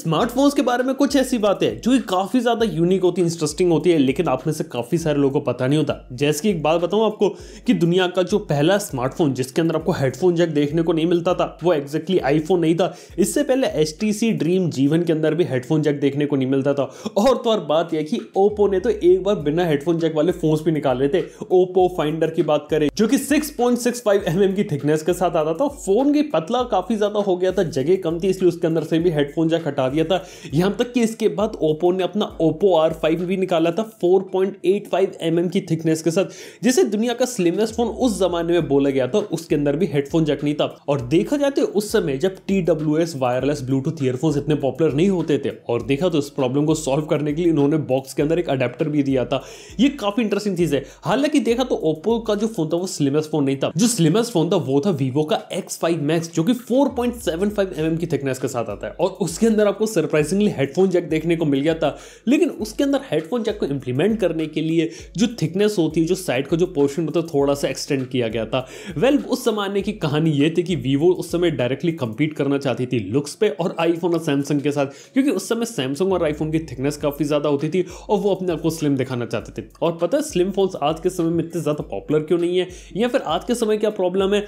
Smartphones के बारे में कुछ ऐसी बातें हैं जो कि काफी ज्यादा यूनिक होती है, इंटरेस्टिंग होती है, लेकिन आप में से काफी सारे लोगों को पता नहीं होता। जैसे कि एक बात बताऊं आपको कि दुनिया का जो पहला स्मार्टफोन जिसके अंदर आपको हेडफोन जैक देखने को नहीं मिलता था वो एग्जैक्टली आईफोन नहीं था। इससे पहले HTC ड्रीम G1 के अंदर भी हेडफोन जैक देखने को नहीं मिलता था। और तो और बात यह कि ओप्पो ने तो एक बार बिना हेडफोन जैक वाले फोन्स भी निकाले थे। ओप्पो फाइंडर की बात करें जो कि 6.65 mm की थिकनेस के साथ आता था। फोन की पतला काफी ज्यादा हो गया था, जगह कम थी, इसलिए उसके अंदर से भी हेडफोन जैक हटा दिया था। यहां तक कि इसके बाद ओप्पो ने अपना ओप्पो R5 भी निकाला था 4.85 mm की थिकनेस के साथ, जिसे दुनिया का स्लिमेस्ट फोन उस जमाने में बोला गया था। उसके अंदर भी हेडफोन जैक नहीं था। और देखा जाए तो उस समय जब TWS वायरलेस ब्लूटूथ ईयरफोन्स इतने पॉपुलर नहीं होते थे, और देखा तो इस प्रॉब्लम को सॉल्व करने के लिए इन्होंने बॉक्स के अंदर एक अडेप्टर भी दिया था। ये काफी इंटरेस्टिंग चीज है। हालांकि देखा तो ओप्पो का जो फोन था वो स्लिमेस्ट फोन नहीं था। जो स्लिमेस्ट फोन था वो था वीवो का X5 Max जो कि 4.75 mm की थिकनेस के साथ आता है, और उसके अंदर आपको सरप्राइजिंगली हेडफोन जैक देखने को मिल गया था। लेकिन उसके अंदर हेडफोन जैक को इंप्लीमेंट करने के लिए जो थिकनेस होती है, जो साइड का जो पोर्शन होता है, थोड़ा सा एक्सटेंड किया गया था। उस जमाने की कहानी ये थी कि वीवो उस समय डायरेक्टली कंपीट करना चाहती थी लुक्स पे और आईफोन और सैमसंग के साथ, क्योंकि उस समय सैमसंग और आईफोन की थिकनेस काफी ज्यादा होती थी और वो अपने आप को स्लिम दिखाना चाहते थे। और पता है स्लिम फोन्स आज के समय में इतने ज्यादा पॉपुलर क्यों नहीं है, या फिर आज के समय क्या प्रॉब्लम है?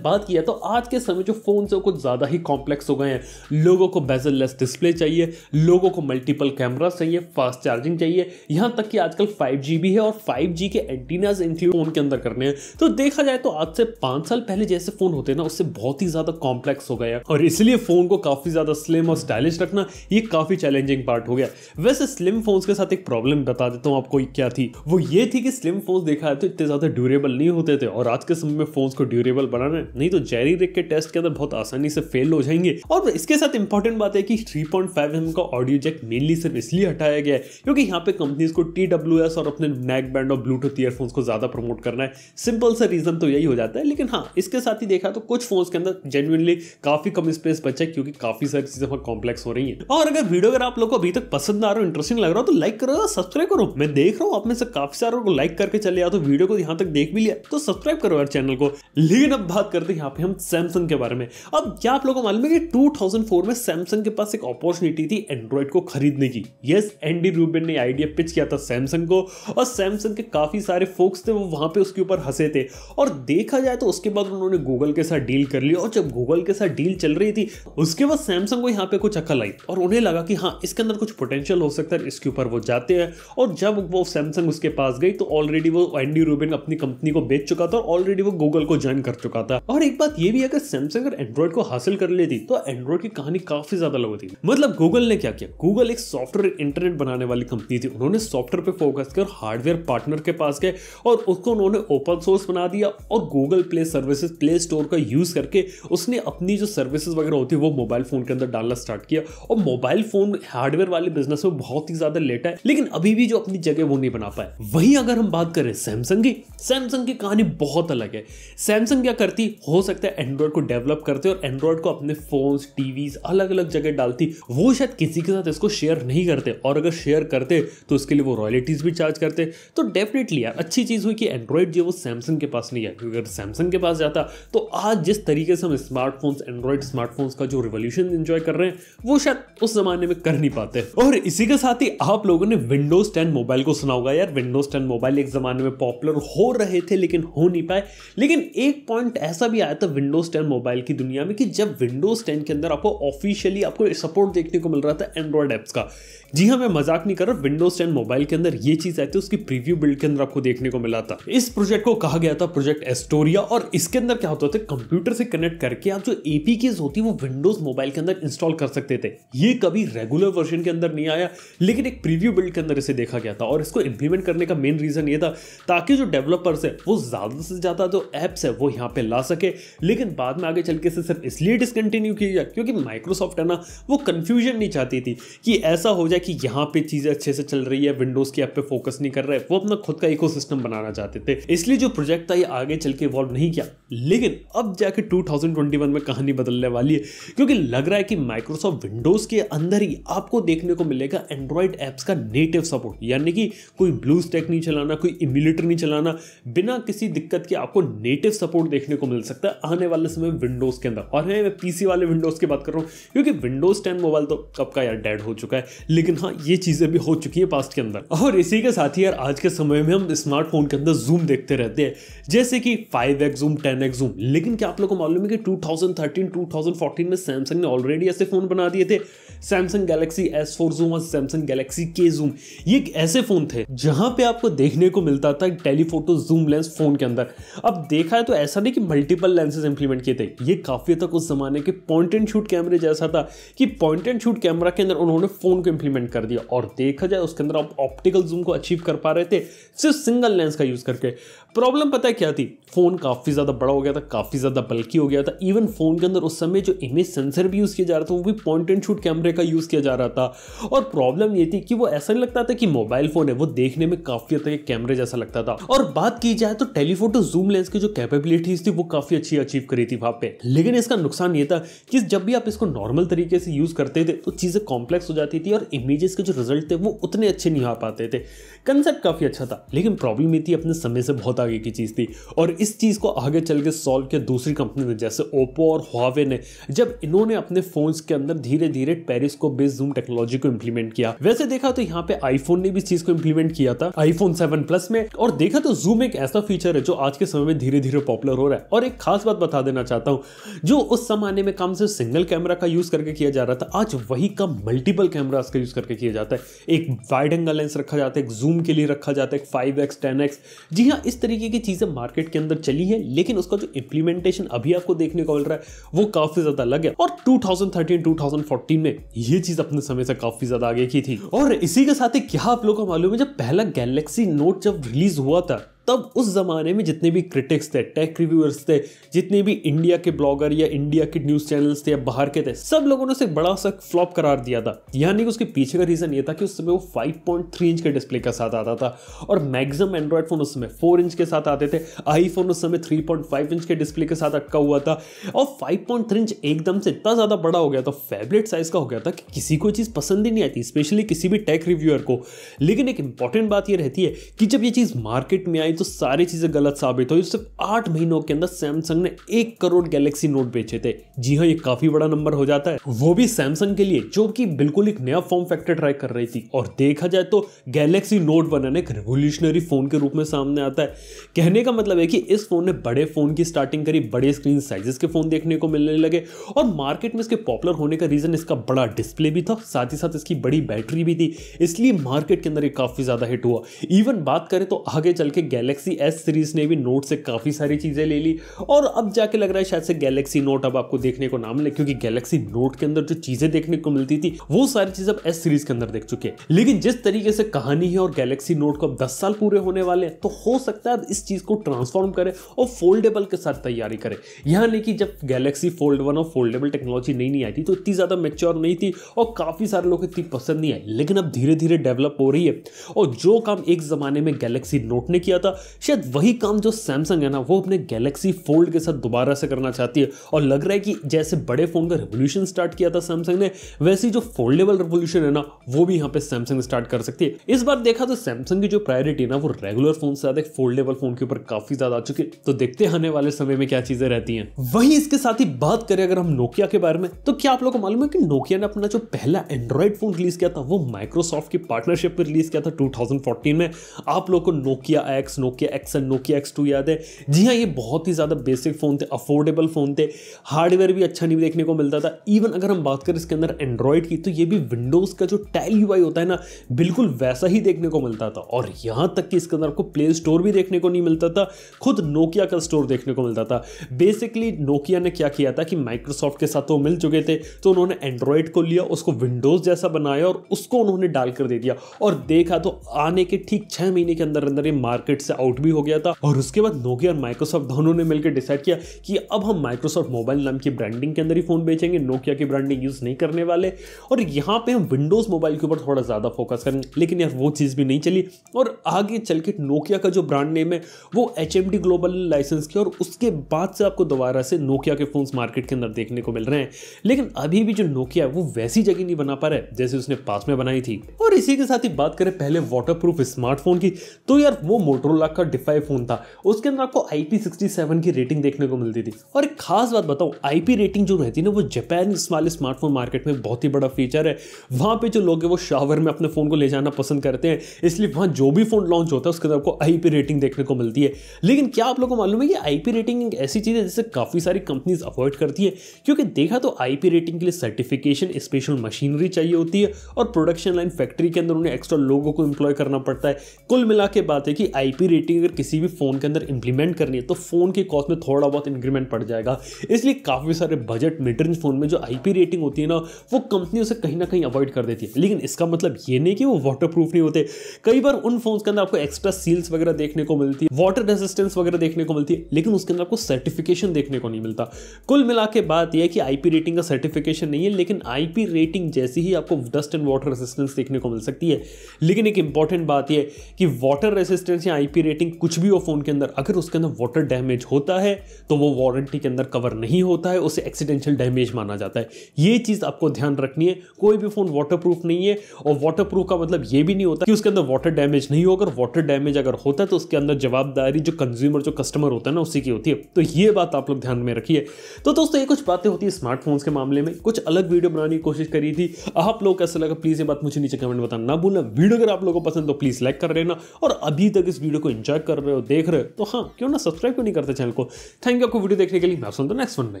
बात किया तो आज के समय जो फोन है कुछ ज्यादा ही कॉम्प्लेक्स हो गए हैं। लोगों को बेजल लेस डिस्प्ले चाहिए, लोगों को मल्टीपल कैमरा चाहिए, फास्ट चार्जिंग चाहिए, यहां तक कि आजकल 5G भी है और 5G के एंटीनाज इंक्लूड फोन के अंदर करने हैं। तो देखा जाए तो आज से 5 साल पहले जैसे फोन होते ना उससे बहुत ही ज्यादा कॉम्प्लेक्स हो गया, और इसलिए फोन को काफी ज्यादा स्लिम और स्टाइलिश रखना ये काफी चैलेंजिंग पार्ट हो गया। वैसे स्लिम फोन्स के साथ एक प्रॉब्लम बता देता हूं आपको क्या थी। वो ये थी कि स्लिम फोन्स देखा है तो इतने ज्यादा ड्यूरेबल नहीं होते थे, और आज के समय में फोन्स को ड्यूरेबल बनाना नहीं तो जेरी रिक के टेस्ट के अंदर बहुत आसानी से फेल हो जाएंगे। और इसके साथ इंपॉर्टेंट बात है कि 3.5 mm का ऑडियो जैक मेनली सिर्फ इसलिए हटाया गया है क्योंकि यहाँ पे कंपनीज को TWS और अपने नेक बैंड और ब्लूटूथ ईयरफोन्स को ज्यादा प्रमोट करना है। सिंपल सा रीजन तो यही हो जाता है। लेकिन हाँ, इसके साथ ही देखा तो कुछ फोन्स के अंदर जेन्युइनली काफी कम स्पेस बचा है क्योंकि काफी सारी चीजें कॉम्प्लेक्स हो रही है। और अगर वीडियो अगर आप लोगों को अभी तक पसंद आ रहा हो, इंटरेस्टिंग लग रहा हो तो लाइक करो, सब्सक्राइब करो। मैं देख रहा हूँ आप में से काफी सारे को लाइक करके चले आओ, तो वीडियो को यहाँ तक देख भी लिया तो सब्सक्राइब करो यार चैनल को। लेकिन अब बात करते हैं यहाँ पे हम सैमसंग के बारे में। अब क्या आप लोगों को मालूम है कि 2004 में सैमसंग के पास एक अपॉर्चुनिटी थी एंड्रॉइड को खरीदने की। यस, एंडी रूबिन ने आइडिया पिच किया था सैमसंग को, और सैमसंग के काफी सारे फोक्स थे वो वहां पे उसके ऊपर हंसे थे। और देखा जाए तो उसके बाद उन्होंने गूगल के साथ डील कर ली, और जब गूगल के साथ डील चल रही थी उसके बाद सैमसंग को यहाँ पे कुछ अकल आई और उन्हें लगा कि हाँ इसके अंदर कुछ पोटेंशियल हो सकता है, इसके ऊपर वो जाते हैं। और जब वो सैमसंग उसके पास गई तो ऑलरेडी वो एंडी रूबिन अपनी कंपनी को बेच चुका था और ऑलरेडी वो गूगल को ज्वाइन कर चुका था। और एक बात ये भी, अगर सैमसंग अगर एंड्रॉइड को हासिल कर लेती तो एंड्रॉइड की कहानी काफी ज्यादा अलग होती। मतलब गूगल ने क्या किया, गूगल एक सॉफ्टवेयर इंटरनेट बनाने वाली कंपनी थी। उन्होंने सॉफ्टवेयर पे फोकस कर हार्डवेयर पार्टनर के पास गए और उसको उन्होंने ओपन सोर्स बना दिया, और Google play services, play store का यूज करके उसने अपनी जो सर्विसेज वगैरह होती है वो मोबाइल फोन के अंदर डालना स्टार्ट किया। और मोबाइल फोन हार्डवेयर वाले बिजनेस में बहुत ही ज्यादा लेट है, लेकिन अभी भी जो अपनी जगह वो नहीं बना पाए। वहीं अगर हम बात करें सैमसंग की कहानी बहुत अलग है। सैमसंग क्या करती, हो सकता है एंड्रॉइड को डेवलप करते और एंड्रॉइड को अपने फोन्स, टीवीज अलग अलग जगह डालती, वो शायद किसी के साथ इसको शेयर नहीं करते, और अगर शेयर करते तो उसके लिए वो रॉयल्टीज भी चार्ज करते। तो डेफिनेटली यार अच्छी चीज हुई कि एंड्रॉइड जो वो सैमसंग के पास नहीं है, क्योंकि अगर सैमसंग के पास जाता तो आज जिस तरीके से हम स्मार्टफोन्स, एंड्रॉइड स्मार्टफोन्स का जो रिवॉल्यूशन एंजॉय कर रहे हैं वो शायद उस जमाने में कर नहीं पाते। और इसी के साथ ही आप लोगों ने विंडोज 10 मोबाइल को सुना होगा यार। विंडोज 10 मोबाइल एक जमाने में पॉपुलर हो रहे थे लेकिन हो नहीं पाए। लेकिन एक पॉइंट ऐसा भी आया था विंडोज 10 मोबाइल की दुनिया में कि जब विंडोज 10 के अंदर आपको ऑफिशियली आपको सपोर्ट देखने को मिल रहा था एंड्रॉइड एप्स का। जी हाँ, मैं मजाक नहीं कर रहा, विंडोज 10 मोबाइल के अंदर ये चीज आई थी, उसकी प्रीव्यू बिल्ड के अंदर आपको देखने को मिला था। इस प्रोजेक्ट को कहा गया था प्रोजेक्ट एस्टोरिया, और इसके अंदर क्या होता था, कंप्यूटर से कनेक्ट करके आप जो एपीकेज होती है वो विंडोज मोबाइल के अंदर इंस्टॉल कर सकते थे। ये कभी रेगुलर वर्जन के अंदर नहीं आया, लेकिन एक प्रीव्यू बिल्ड के अंदर इसे देखा गया था। और इसको इंप्लीमेंट करने का मेन रीजन ये था ताकि जो डेवलपर्स है वो ज्यादा से ज्यादा जो एप्स है वो यहाँ पे ला सके। लेकिन बाद में आगे चल के सिर्फ इसलिए डिसकंटिन्यू किया क्योंकि माइक्रोसॉफ्ट है ना, वो कंफ्यूजन नहीं चाहती थी कि ऐसा हो जाए कि यहाँ पे चीजें अच्छे से चल रही है, विंडोज की ऐप पे फोकस नहीं कर रहे, वो अपना खुद का इकोसिस्टम बनाना चाहते थे। इसलिए जो प्रोजेक्ट था ये आगे चल के इवॉल्व नहीं किया। लेकिन अब जाके 2021 में कहानी बदलने वाली है, क्योंकि लग रहा है कि माइक्रोसॉफ्ट विंडोज के अंदर ही आपको देखने को मिलेगा एंड्रॉइड एप्स का नेटिव सपोर्ट, यानी कि कोई ब्लू स्टैक नहीं चलाना, कोई इम्यूलेटर नहीं चलाना, बिना किसी दिक्कत के आपको नेटिव सपोर्ट देखने को मिल सकता है आने वाले समय विंडोज के अंदर। और मैं पीसी वाले विंडोज की बात कर रहा हूं, क्योंकि विंडोज 10 मोबाइल तो कब का यार डेड हो चुका है, लेकिन हाँ ये चीजें भी हो चुकी है पास्ट के अंदर। और इसी के साथ ही यार आज के समय में हम स्मार्टफोन के अंदर जूम देखते रहते हैं, जैसे कि 5x जूम, 10x जूम। लेकिन क्या आप लोगों को मालूम है कि 2013-2014 में सैमसंग ने ऑलरेडी ऐसे फोन बना दिए थे, सैमसंग गैलेक्सी S4 जूम और सैमसंग गैलेक्सी K जूम। ये ऐसे फोन थे जहां पे आपको देखने को मिलता था टेलीफोटो जूम लेंस फोन के अंदर। अब देखा है तो ऐसा नहीं कि मल्टीपल लेंसेज इंप्लीमेंट किए थे, ये काफी तक उस जमाने के पॉइंट एंड शूट कैमरे जैसा था कि पॉइंट एंड शूट कैमरा के अंदर उन्होंने फोन को इंप्लीमेंट कर दिया। और देखा जाए उसके अंदर आप ऑप्टिकल जूम को अचीव कर पा रहे थे सिर्फ सिंगल लेंस का यूज करके। प्रॉब्लम पता है क्या थी, फोन काफी ज्यादा बड़ा हो गया था, काफी ज्यादा बल्कि हो गया था। इवन फोन के अंदर उस समय जो इमेज सेंसर भी यूज किया जा रहा था वो भी पॉइंट एंड शूट कैमरे का यूज किया जा रहा था। और प्रॉब्लम ये थी कि वो ऐसा नहीं लगता था कि मोबाइल फोन है, वो देखने में काफी हद तक कैमरे जैसा लगता था। और बात की जाए तो टेलीफोटो जूम लेंस की जो कैपेबिलिटीज थी वो काफी अच्छी अचीव करी थी वहां पे। लेकिन इसका नुकसान ये था कि जब भी आप इसको नॉर्मल तरीके से यूज करते थे तो चीजें कॉम्प्लेक्स हो जाती थी और इमेजेस के जो रिजल्ट थे वो उतने अच्छे नहीं आ पाते थे। कंसेप्ट काफी अच्छा था, लेकिन प्रॉब्लम ये थी अपने समय से बहुत आगे की चीज थी। और इस चीज को आगे चल के सॉल्व किया दूसरी कंपनी ने, जैसे ओप्पो और हुआवे ने, जब इन्होंने अपने फोन्स के अंदर धीरे धीरे पेरिस्कोप बेस्ड जूम टेक्नोलॉजी को इंप्लीमेंट किया। वैसे देखा तो यहाँ पे आईफोन ने भी इस चीज को इंप्लीमेंट किया था आईफोन 7 प्लस में। और देखा तो जूम एक ऐसा फीचर है जो आज के समय में धीरे धीरे पॉपुलर हो रहा है। और एक खास बात बता देना चाहता हूं, जो उस जमाने में काम सिर्फ सिंगल कैमरा का यूज करके किया जा रहा था, आज वही काम मल्टीपल कैमरास का यूज करके किया जाता है। एक वाइड एंगल लेंस रखा जाता है, एक जूम के लिए रखा जाता है, 5x 10x। जी हाँ, इस तरीके की चीजें मार्केट के अंदर चली है, लेकिन उसका जो इंप्लीमेंटेशन अभी आपको देखने को मिल रहा है वो काफी ज्यादा अलग है। और 2013-2014 में ये चीज अपने समय से काफी ज्यादा आगे की थी। और इसी के साथ ही क्या आप लोगों को मालूम है, जब पहला गैलेक्सी नोट जब रिलीज हुआ था तब उस जमाने में जितने भी क्रिटिक्स थे, टेक रिव्यूअर्स थे, जितने भी इंडिया के ब्लॉगर या इंडिया के न्यूज चैनल्स थे या बाहर के थे, सब लोगों ने उसे बड़ा सा फ्लॉप करार दिया था। यानी कि उसके पीछे का रीजन ये था कि उस समय वो 5.3 इंच के डिस्प्ले के साथ आता था और मैक्सिमम एंड्रॉइड फोन उस समय 4 इंच के साथ आते थे। आईफोन उस समय 3.5 इंच के डिस्प्ले के साथ अटका हुआ था और 5.3 इंच एकदम से इतना ज्यादा बड़ा हो गया था, फेवरेट साइज का हो गया था कि किसी को चीज पसंद ही नहीं आती, स्पेशली किसी भी टेक रिव्यूअर को। लेकिन एक इंपॉर्टेंट बात ये रहती है कि जब ये चीज मार्केट में आई तो सारी चीजें गलत साबित हुई। सिर्फ 8 महीनों के अंदर सैमसंग ने 1 करोड़ गैलेक्सी नोट बेचे थे। जी हाँ, ये काफी बड़ा नंबर हो जाता है, वो भी सैमसंग के लिए जो कि बिल्कुल एक नया फॉर्म फैक्टर ट्राई कर रही थी। और देखा जाए तो गैलेक्सी नोट बनाने एक रेवोल्यूशनरी फोन के रूप में सामने आता है। कहने का मतलब है कि इस फोन ने बड़े फोन की स्टार्टिंग करी, बड़े स्क्रीन साइजेस के फोन देखने को मिलने लगे और मार्केट में इसके पॉपुलर होने का रीजन इसका बड़ा डिस्प्ले भी था, साथ ही साथ इसकी बड़ी बैटरी भी थी, इसलिए मार्केट के अंदर ये काफी ज्यादा हिट हुआ। इवन बात करें तो आगे चल के गैलेक्सी S सीरीज ने भी नोट से काफी सारी चीजें ले ली और अब जाके लग रहा है शायद से गैलेक्सी नोट अब आपको देखने को ना मिले, क्योंकि गैलेक्सी नोट के अंदर जो चीजें देखने को मिलती थी वो सारी चीजें अब S सीरीज के अंदर देख चुके हैं। लेकिन जिस तरीके से कहानी है और गैलेक्सी नोट को अब 10 साल पूरे होने वाले हैं, तो हो सकता है इस चीज को ट्रांसफॉर्म करे और फोल्डेबल के साथ तैयारी करे। यानी कि जब गैलेक्सी फोल्ड 1 और फोल्डेबल टेक्नोलॉजी नई आई थी तो इतनी ज्यादा मैच्योर नहीं थी और काफी सारे लोग इतनी पसंद नहीं आई, लेकिन अब धीरे धीरे डेवलप हो रही है। और जो काम एक जमाने में गैलेक्सी नोट ने किया था, शायद वही काम जो सैमसंग है ना वो अपने गैलेक्सी फोल्ड के साथ दोबारा से करना चाहती है। और लग रहा है कि जैसे बड़े फोन का रेवोल्यूशन स्टार्ट किया था सैमसंग ने, वैसे जो फोल्डेबल रेवोल्यूशन है ना वो भी यहाँ पे सैमसंग स्टार्ट कर सकती है। इस बार देखा तो सैमसंग की जो प्रायोरिटी है ना वो रेगुलर फोन से ज्यादा फोल्डेबल फोन के ऊपर काफी ज्यादा आ चुकी है। तो देखते हैं आने वाले समय में क्या चीजें रहती हैं। वहीं इसके साथ ही बात करें अगर हम नोकिया के बारे में, तो क्या आप लोगों को मालूम है कि नोकिया ने अपना जो पहला एंड्रॉइड फोन रिलीज किया था वो माइक्रोसॉफ्ट की पार्टनरशिप पर रिलीज किया था 2014 में। आप लोगों को Nokia x, Nokia x, Nokia X2 याद है? जी हाँ, ये बहुत ही ज्यादा बेसिक फोन थे, अफोर्डेबल फोन थे, हार्डवेयर भी अच्छा नहीं देखने को मिलता था। इवन अगर हम बात करें इसके अंदर एंड्रॉइड की, तो ये भी विंडोज का जो टाइल यूआई होता है ना बिल्कुल वैसा ही देखने को मिलता था। और यहां तक कि इसके अंदर आपको प्ले स्टोर भी देखने को नहीं मिलता था, खुद नोकिया का स्टोर देखने को मिलता था। बेसिकली नोकिया ने क्या किया था कि माइक्रोसॉफ्ट के साथ वो मिल चुके थे, तो उन्होंने एंड्रॉइड को लिया, उसको विंडोज जैसा बनाया और उसको उन्होंने डालकर दे दिया। और देखा तो आने के ठीक 6 महीने के अंदर अंदर ये मार्केट से आउट भी हो गया था। और उसके बाद नोकिया और माइक्रोसॉफ्ट दोनों ने मिलकर डिसाइड किया कि अब हम माइक्रोसॉफ्ट मोबाइल नाम की ब्रांडिंग के अंदर ही फोन बेचेंगे, नोकिया की ब्रांडिंग यूज नहीं करने वाले। और यहाँ पे हम विंडोज मोबाइल के ऊपर थोड़ा ज्यादा फोकस करेंगे। लेकिन यार वो चीज भी नहीं चली और आगे चल के नोकिया का जो ब्रांड नेम है वो HMD ग्लोबल लाइसेंस किया और उसके बाद से आपको दोबारा से नोकिया के फोन्स मार्केट के अंदर देखने को मिल रहे हैं। लेकिन अभी भी जो नोकिया है वो वैसी जगह नहीं बना पा रहा है जैसे उसने पास में बनाई थी। और इसी के साथ ही बात करें पहले वाटरप्रूफ स्मार्टफोन की, तो यार वो मोटोरोला का डिफाई फोन था। उसके अंदर आपको IP67 की रेटिंग देखने को मिलती थी। और एक खास बात बताऊं, IP रेटिंग जो रहती है ना वो जापान वाले स्मार्टफोन मार्केट में बहुत ही बड़ा फीचर है। वहां पे जो लोग हैं वो शावर में अपने फोन को ले जाना पसंद करते हैं, इसलिए वहां जो भी फोन लॉन्च होता है उसके अंदर आपको IP रेटिंग देखने को मिलती है। लेकिन क्या आप लोगों को मालूम है कि IP रेटिंग एक ऐसी चीज है जिसे काफी सारी कंपनीज अवॉइड करती है, क्योंकि देखा तो IP रेटिंग के लिए सर्टिफिकेशन, स्पेशल मशीनरी चाहिए होती है और प्रोडक्शन लाइन फैक्ट्री के अंदर उन्हें एक्स्ट्रा लोगों को एम्प्लॉय करना पड़ता है। कुल मिला के बात है कि IP रेटिंग अगर किसी भी फोन के अंदर इंप्लीमेंट करनी है तो फोन की कॉस्ट में थोड़ा बहुत इंक्रीमेंट पड़ जाएगा। इसलिए काफी सारे बजट मिड रेंज फोन में जो IP रेटिंग होती है ना वो कंपनी उसे कहीं ना कहीं अवॉइड कर देती है। लेकिन इसका मतलब ये नहीं कि वो वाटरप्रूफ नहीं होते। कई बार उन फोन्स के अंदर आपको एक्स्ट्रा सील्स वगैरह देखने को मिलती है, वाटर रेजिस्टेंस वगैरह देखने को मिलती है, लेकिन उसके अंदर आपको सर्टिफिकेशन देखने को नहीं मिलता। कुल मिला के बात यह है कि IP रेटिंग का सर्टिफिकेशन नहीं है, लेकिन IP रेटिंग जैसी ही आपको डस्ट एंड वाटर रेजिस्टेंस देखने को मिल सकती है। लेकिन एक इंपॉर्टेंट बात यह कि वाटर रेजिस्टेंस या IP रेटिंग कुछ भी हो फोन के अंदर, अगर उसके अंदर वाटर डैमेज होता है तो वो वारंटी के अंदर कवर नहीं होता है, उसे एक्सीडेंशियल डैमेज माना जाता है। ये चीज आपको ध्यान रखनी है। कोई भी फोन वाटरप्रूफ नहीं है, और वाटरप्रूफ का मतलब ये भी नहीं होता कि उसके अंदर वाटर डैमेज नहीं होगा। वाटर डैमेज अगर होता है तो उसके अंदर जवाबदारी जो कंज्यूमर, जो कस्टमर होता है ना, उसी की होती है। तो ये बात आप लोग ध्यान में रखिए। तो दोस्तों ये कुछ बातें होती है स्मार्टफोन्स के मामले में, कुछ अलग वीडियो बनाने की कोशिश करी थी। आप लोग कैसा लगा प्लीज ये बात मुझे नीचे कमेंट बताना ना भूलना। वीडियो अगर आप लोगों को पसंद तो प्लीज लाइक कर लेना, और अभी तक इस वीडियो को एंजॉय कर रहे हो, देख रहे हो, तो हाँ क्यों ना सब्सक्राइब क्यों नहीं करते चैनल को। थैंक यू आपको वीडियो देखने के लिए। मैं आपसे नेक्स्ट वन में।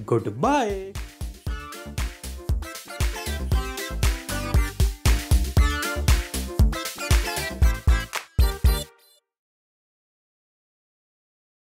Good bye.